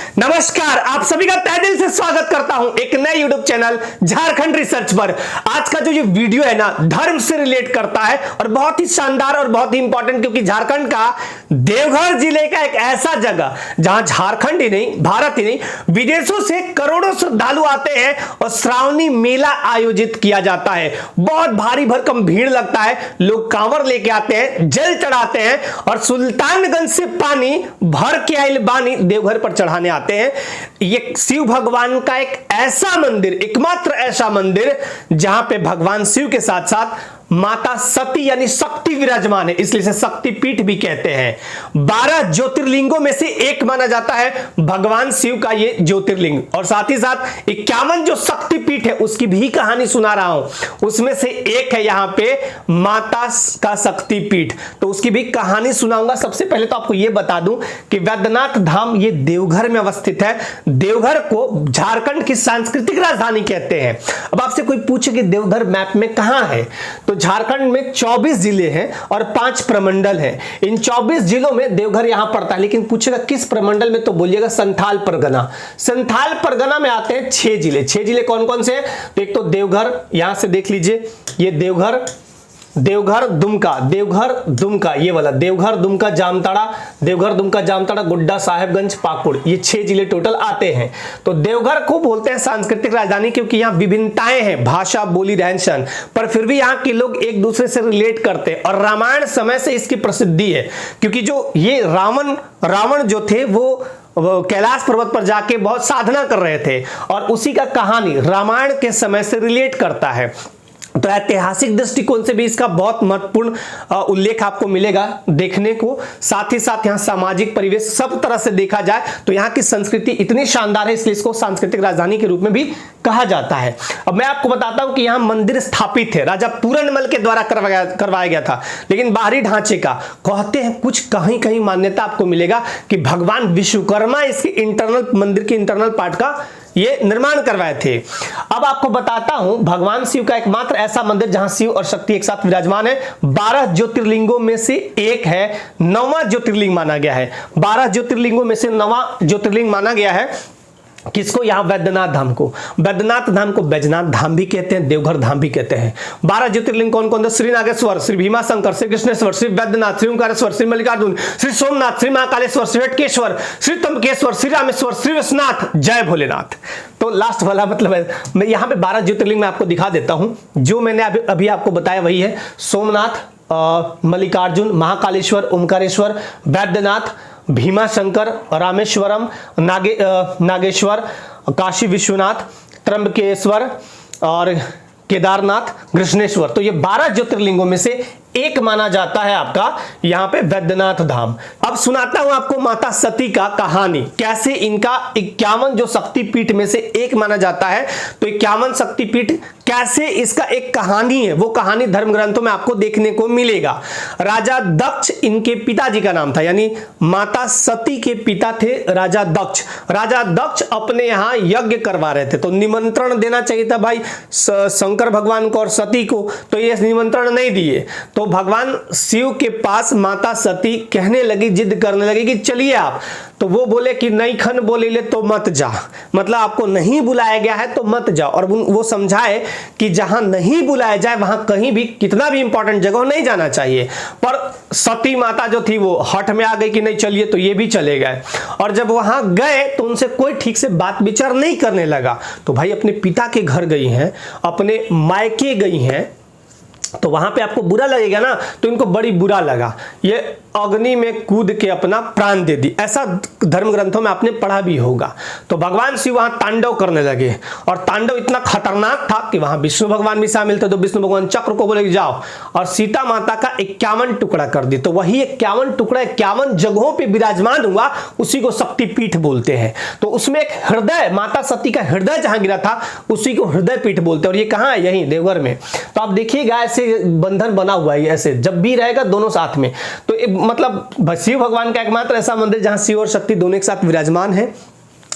नमस्कार, आप सभी का तहे दिल से स्वागत करता हूं एक नए यूट्यूब चैनल झारखंड रिसर्च पर। आज का जो ये वीडियो है ना, धर्म से रिलेट करता है और बहुत ही शानदार और बहुत ही इंपॉर्टेंट, क्योंकि झारखंड का देवघर जिले का एक ऐसा जगह जहां झारखंड ही नहीं, भारत ही नहीं, विदेशों से करोड़ों श्रद्धालु आते हैं और श्रावणी मेला आयोजित किया जाता है। बहुत भारी भरकम भीड़ लगता है, लोग कांवर लेके आते हैं, जल चढ़ाते हैं और सुल्तानगंज से पानी भर के आइल बानी देवघर पर चढ़ाने आते हैं। ये शिव भगवान का एक ऐसा मंदिर, एकमात्र ऐसा मंदिर जहां पे भगवान शिव के साथ साथ माता सती यानी शक्ति विराजमान है, इसलिए इसे शक्ति पीठ भी कहते हैं। 12 ज्योतिर्लिंगों में से एक माना जाता है भगवान शिव का ये ज्योतिर्लिंग, और साथ ही साथ 51 जो शक्ति पीठ है उसकी भी कहानी सुना रहा हूं। उसमें से एक है यहां पे माता का शक्ति पीठ, तो उसकी भी कहानी सुनाऊंगा। सबसे पहले तो आपको यह बता दूं कि वैद्यनाथ धाम ये देवघर में अवस्थित है। देवघर को झारखंड की सांस्कृतिक राजधानी कहते हैं। अब आपसे कोई पूछे कि देवघर मैप में कहां है, तो झारखंड में 24 जिले हैं और 5 प्रमंडल हैं। इन 24 जिलों में देवघर यहां पड़ता है, लेकिन पूछेगा किस प्रमंडल में, तो बोलिएगा संथाल परगना। संथाल परगना में आते हैं 6 जिले। 6 जिले कौन कौन से हैं, तो एक तो देवघर, यहां से देख लीजिए, ये देवघर दुमका, ये वाला देवघर दुमका जामताड़ा, गुड्डा, साहेबगंज, पाकुड़, ये 6 जिले टोटल आते हैं। तो देवघर को बोलते हैं सांस्कृतिक राजधानी, क्योंकि यहाँ विभिन्नताएं हैं, भाषा, बोली, रहन सहन, पर फिर भी यहाँ के लोग एक दूसरे से रिलेट करते हैं। और रामायण समय से इसकी प्रसिद्धि है, क्योंकि जो ये रावण जो थे वो कैलाश पर्वत पर जाके बहुत साधना कर रहे थे, और उसी का कहानी रामायण के समय से रिलेट करता है। तो ऐतिहासिक दृष्टिकोण से भी इसका बहुत महत्वपूर्ण उल्लेख आपको मिलेगा देखने को। साथ ही साथ यहाँ सामाजिक परिवेश सब तरह से देखा जाए तो यहाँ की संस्कृति इतनी शानदार है, इसलिए इसको सांस्कृतिक राजधानी के रूप में भी कहा जाता है। अब मैं आपको बताता हूं कि यहाँ मंदिर स्थापित है, राजा पूरनमल के द्वारा करवाया गया था, लेकिन बाहरी ढांचे का कहते हैं कुछ कहीं कहीं मान्यता आपको मिलेगा कि भगवान विश्वकर्मा इसके मंदिर के इंटरनल पार्ट का ये निर्माण करवाए थे। अब आपको बताता हूं भगवान शिव का एकमात्र ऐसा मंदिर जहां शिव और शक्ति एक साथ विराजमान है। 12 ज्योतिर्लिंगों में से एक है, 9वां ज्योतिर्लिंग माना गया है। 12 ज्योतिर्लिंगों में से 9वां ज्योतिर्लिंग माना गया है किसको, यहां वैद्यनाथ धाम को। वैद्यनाथ धाम को बैजनाथ धाम भी कहते हैं, देवघर धाम भी कहते हैं। 12 ज्योतिर्लिंग कौन कौन थे, श्री नागेश्वर, श्री भीमाशंकर, श्री कृष्णेश्वर, श्री वैद्यनाथ, श्री ओंकारेश्वर, श्री मल्लिकार्जुन, श्री सोमनाथ, श्री महाकालेश्वर, श्री हटकेश्वर, श्री त्र्यंबकेश्वर, श्री रामेश्वर, श्री विश्वनाथ, जय भोलेनाथ। तो लास्ट वाला मतलब है, मैं यहां पे 12 ज्योतिर्लिंग में आपको दिखा देता हूं। जो मैंने अभी आपको बताया वही है, सोमनाथ, मल्लिकार्जुन, महाकालेश्वर, ओंकारेश्वर, वैद्यनाथ, भीमाशंकर, रामेश्वरम, नागेश्वर, काशी विश्वनाथ, त्र्यंबकेश्वर और केदारनाथ, कृष्णेश्वर। तो ये 12 ज्योतिर्लिंगों में से एक माना जाता है आपका यहाँ पे वैद्यनाथ धाम। अब सुनाता हूं आपको माता सती का कहानी, कैसे इनका 51 जो शक्तिपीठ में से एक माना जाता है। तो 51 शक्तिपीठ कैसे, इसका एक कहानी है, वो कहानी धर्म ग्रंथों में आपको देखने को मिलेगा। राजा दक्ष इनके पिताजी का नाम था, यानी माता सती के पिता थे राजा दक्ष। राजा दक्ष अपने यहाँ यज्ञ करवा रहे थे, तो निमंत्रण देना चाहिए था भाई शंकर भगवान को और सती को, तो ये निमंत्रण नहीं दिए। तो भगवान शिव के पास माता सती कहने लगी, जिद करने लगी कि चलिए आप। तो वो बोले कि नहीं खन बोले ले तो मत जा, मतलब आपको नहीं बुलाया गया है तो मत जाओ। और वो समझाए कि जहां नहीं बुलाया जाए वहां कहीं भी, कितना भी इंपॉर्टेंट जगह नहीं जाना चाहिए। पर सती माता जो थी वो हठ में आ गई कि नहीं चलिए, तो ये भी चले गए। और जब वहां गए तो उनसे कोई ठीक से बात विचार नहीं करने लगा। तो भाई अपने पिता के घर गई हैं, अपने मायके गई हैं, तो वहां पे आपको बुरा लगेगा ना, तो इनको बड़ी बुरा लगा। ये अग्नि में कूद के अपना प्राण दे दी, ऐसा धर्म ग्रंथों में आपने पढ़ा भी होगा। तो भगवान शिव वहां तांडव करने लगे, और तांडव इतना खतरनाक था कि वहां विष्णु भगवान भी शामिल थे। तो विष्णु भगवान चक्र को बोले जाओ और सीता माता का 51 टुकड़ा कर दी। तो वही 51 टुकड़ा 51 जगहों पर विराजमान हुआ, उसी को शक्तिपीठ बोलते हैं। तो उसमें एक हृदय, माता सती का हृदय जहां गिरा था उसी को हृदय पीठ बोलते हैं। और ये कहां है, यही देवघर में। तो आप देखिएगा ऐसे बंधन बना हुआ है, ऐसे जब भी रहेगा दोनों साथ में। तो मतलब शिव भगवान का एकमात्र ऐसा मंदिर जहां शिव और शक्ति दोनों एक साथ विराजमान है।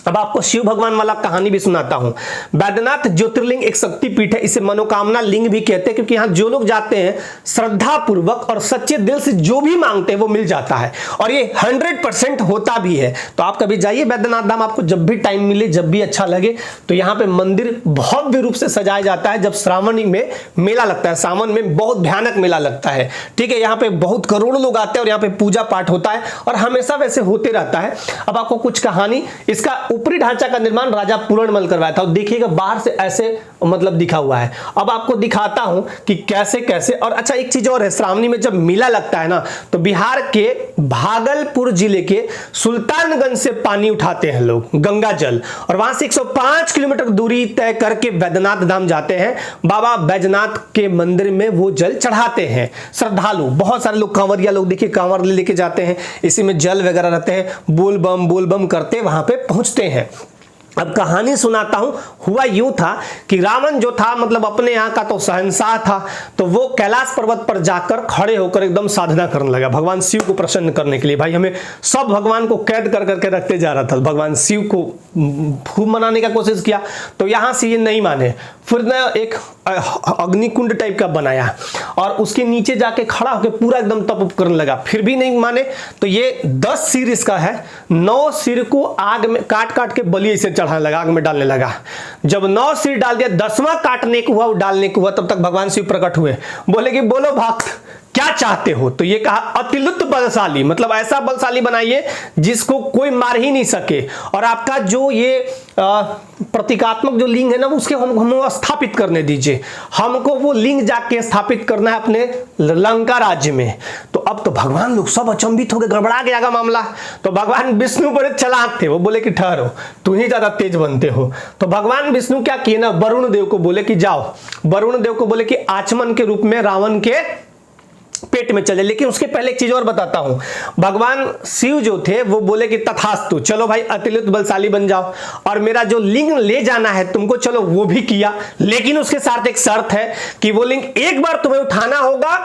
अब आपको शिव भगवान वाला कहानी भी सुनाता हूं। बैद्यनाथ ज्योतिर्लिंग एक शक्तिपीठ है, इसे मनोकामना लिंग भी कहते हैं, क्योंकि यहां जो लोग जाते हैं श्रद्धा पूर्वक और सच्चे दिल से जो भी मांगते हैं वो मिल जाता है, और ये 100% होता भी है। तो आप कभी जाइए बैद्यनाथ धाम, आपको जब भी टाइम मिले, जब भी अच्छा लगे। तो यहाँ पे मंदिर भव्य रूप से सजाया जाता है। जब श्रावणी में मेला लगता है, सावन में बहुत भयानक मेला लगता है, ठीक है। यहाँ पे बहुत करोड़ों लोग आते हैं और यहाँ पे पूजा पाठ होता है और हमेशा वैसे होते रहता है। अब आपको कुछ कहानी, इसका ऊपरी ढांचा का निर्माण राजा पूरणमल करवाया था, और देखिएगा बाहर से ऐसे मतलब दिखा हुआ है। अब आपको दिखाता हूं कि कैसे कैसे। और अच्छा एक चीज और है, श्रावणी में जब मेला लगता है ना, तो बिहार के भागलपुर जिले के सुल्तानगंज से पानी उठाते हैं लोग, गंगा जल, और वहां से 105 किलोमीटर दूरी तय करके बैद्यनाथ धाम जाते हैं। बाबा बैजनाथ के मंदिर में वो जल चढ़ाते हैं श्रद्धालु। बहुत सारे लोग, कांवरिया लोग, देखिए कांवर लेके जाते हैं, इसी में जल वगैरह रहते हैं, बोल बम करते वहां पे पहुंचते हैं। अब कहानी सुनाता हूं। हुआ यूं था कि रावण जो था, मतलब अपने यहाँ का तो शहंशाह था, तो वो कैलाश पर्वत पर जाकर खड़े होकर एकदम साधना करने लगा भगवान शिव को प्रसन्न करने के लिए। भाई हमें सब भगवान को कैद कर करके रखते जा रहा था, भगवान शिव को खूब मनाने का कोशिश किया, तो यहाँ से ये नहीं माने। फिर न एक अग्निकुंड टाइप का बनाया और उसके नीचे जाके खड़ा होकर पूरा एकदम तप करने लगा, फिर भी नहीं माने। तो ये 10 सिर इसका है, 9 सिर को आग में काट काट के बलि से चढ़ाने लगा, आग में डालने लगा। जब 9 सिर डाल दिया, 10वां काटने को हुआ, डालने को हुआ, तब तक भगवान शिव प्रकट हुए। बोले कि बोलो भक्त क्या चाहते हो? तो ये कहा अतिलुप्त बलशाली, मतलब ऐसा बलशाली बनाइए जिसको कोई मार ही नहीं सके, और आपका जो ये प्रतीकात्मक जो लिंग है ना, उसके हम स्थापित करने दीजिए। हमको वो लिंग जाके स्थापित करना है अपने लंका राज्य में। तो अब तो भगवान लोग सब अचंभित हो गए, गड़बड़ा गया मामला। तो भगवान विष्णु बड़े चालाक थे, वो बोले कि ठहरो, तू ही ज्यादा तेज बनते हो। तो भगवान विष्णु क्या किए ना, वरुण देव को बोले कि जाओ, वरुण देव को बोले कि आचमन के रूप में रावण के पेट में चले। लेकिन उसके पहले एक चीज और बताता हूं, भगवान शिव जो थे वो बोले कि तथास्तु, चलो भाई अतिरिक्त बलशाली बन जाओ, और मेरा जो लिंग ले जाना है तुमको, चलो वो भी किया। लेकिन उसके साथ एक शर्त है कि वो लिंग एक बार तुम्हें उठाना होगा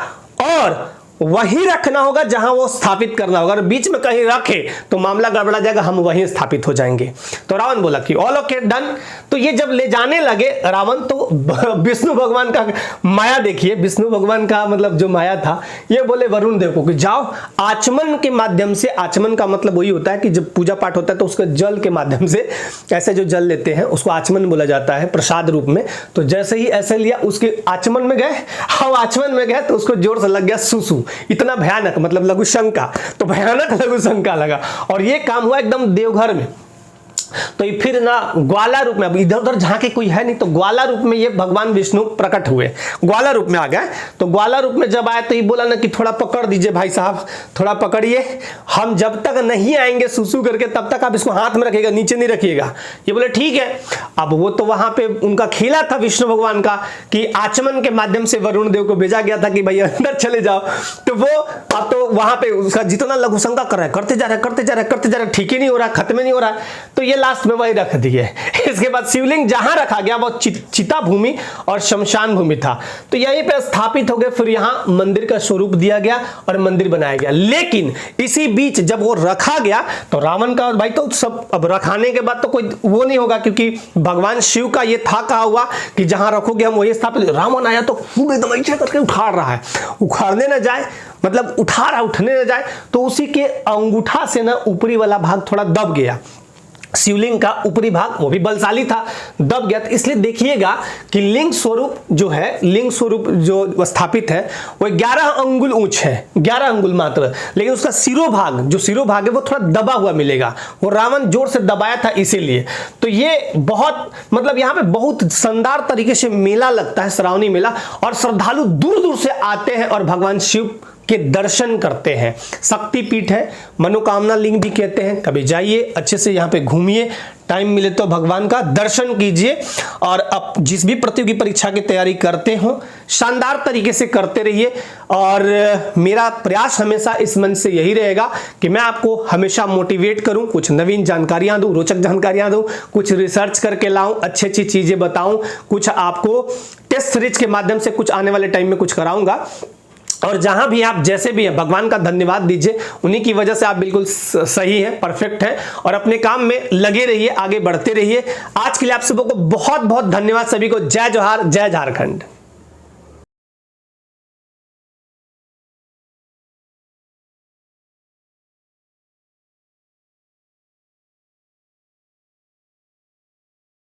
और वहीं रखना होगा जहां वो स्थापित करना होगा, और बीच में कहीं रखे तो मामला गड़बड़ा जाएगा, हम वहीं स्थापित हो जाएंगे। तो रावण बोला कि ऑल ओके डन। तो ये जब ले जाने लगे रावण, तो विष्णु भगवान का माया देखिए, विष्णु भगवान का मतलब जो माया था, ये बोले वरुण देव को कि जाओ आचमन के माध्यम से, आचमन का मतलब वही होता है कि जब पूजा पाठ होता है तो उसके जल के माध्यम से, ऐसे जो जल लेते हैं उसको आचमन बोला जाता है प्रसाद रूप में। तो जैसे ही ऐसे लिया, उसके आचमन में गए, हम आचमन में गए तो उसको जोर से लग गया सुसु, इतना भयानक, मतलब लघु शंका, तो भयानक लघु शंका लगा। और ये काम हुआ एकदम देवघर में। तो ये फिर ना ग्वाला रूप में, अब इधर उधर झांके कोई है नहीं, तो ग्वाला रूप में ये भगवान विष्णु प्रकट हुए, ग्वाला रूप में आ गए। तो ग्वाला रूप में जब आए तो ये बोला ना कि थोड़ा पकड़ दीजिए भाई साहब, थोड़ा पकड़िए, हम जब तक नहीं आएंगे सुसु करके तब तक आप इसको हाथ में रखिएगा, नीचे नहीं रखिएगा। ये बोले ठीक है। अब वो तो वहां पे उनका खेला था विष्णु भगवान का कि आचमन के माध्यम से वरुण देव को भेजा गया था कि भाई अंदर चले जाओ। तो वो अब तो वहां पे उसका जितना लघु शंका कर रहा है, करते जा रहे, ठीक ही नहीं हो रहा, खत्म ही नहीं हो रहा। तो ये लास्ट में वही रख दिए। इसके बाद शिवलिंग जहां रखा गया वो चिता भूमि और शमशान भूमि था, तो यहीं पे स्थापित हो गए। फिर यहां मंदिर का स्वरूप दिया गया और मंदिर बनाया गया। लेकिन इसी बीच जब वो रखा गया तो रावण का भाई तो सब, अब रखाने के बाद तो कोई वो नहीं होगा, क्योंकि भगवान शिव का ये था कहा हुआ कि जहां रखोगे हम वही स्थापित। रावण आया तो खूब एकदम ऐसे करके उखाड़ रहा है, उखाड़ने ना जाए, मतलब उठा रहा, उठने न जाए, तो उसी के अंगूठा से ना ऊपरी वाला भाग थोड़ा दब गया। शिवलिंग का ऊपरी भाग वो भी बलशाली था, दब गया। तो इसलिए देखिएगा कि लिंग स्वरूप जो है, लिंग स्वरूप जो स्थापित है वो 11 अंगुल ऊंच है, 11 अंगुल मात्र, लेकिन उसका सिरोभाग, जो सिरोभाग है वो थोड़ा दबा हुआ मिलेगा, वो रावण जोर से दबाया था इसीलिए। तो ये बहुत, मतलब यहाँ पे बहुत शानदार तरीके से मेला लगता है, श्रावणी मेला, और श्रद्धालु दूर दूर से आते हैं और भगवान शिव के दर्शन करते हैं। शक्तिपीठ है, मनोकामना लिंग भी कहते हैं। कभी जाइए, अच्छे से यहाँ पे घूमिए, टाइम मिले तो भगवान का दर्शन कीजिए, और अब जिस भी प्रतियोगी परीक्षा की तैयारी करते हो शानदार तरीके से करते रहिए। और मेरा प्रयास हमेशा इस मन से यही रहेगा कि मैं आपको हमेशा मोटिवेट करूं, कुछ नवीन जानकारियां दूं, रोचक जानकारियां दूं, कुछ रिसर्च करके लाऊं, अच्छी अच्छी चीजें बताऊं, कुछ आपको टेस्ट सीरीज के माध्यम से कुछ आने वाले टाइम में कुछ कराऊंगा। और जहां भी आप जैसे भी हैं भगवान का धन्यवाद दीजिए, उन्हीं की वजह से आप बिल्कुल सही हैं, परफेक्ट हैं और अपने काम में लगे रहिए, आगे बढ़ते रहिए। आज के लिए आप सबको बहुत बहुत धन्यवाद सभी को। जय जोहार, जय झारखंड।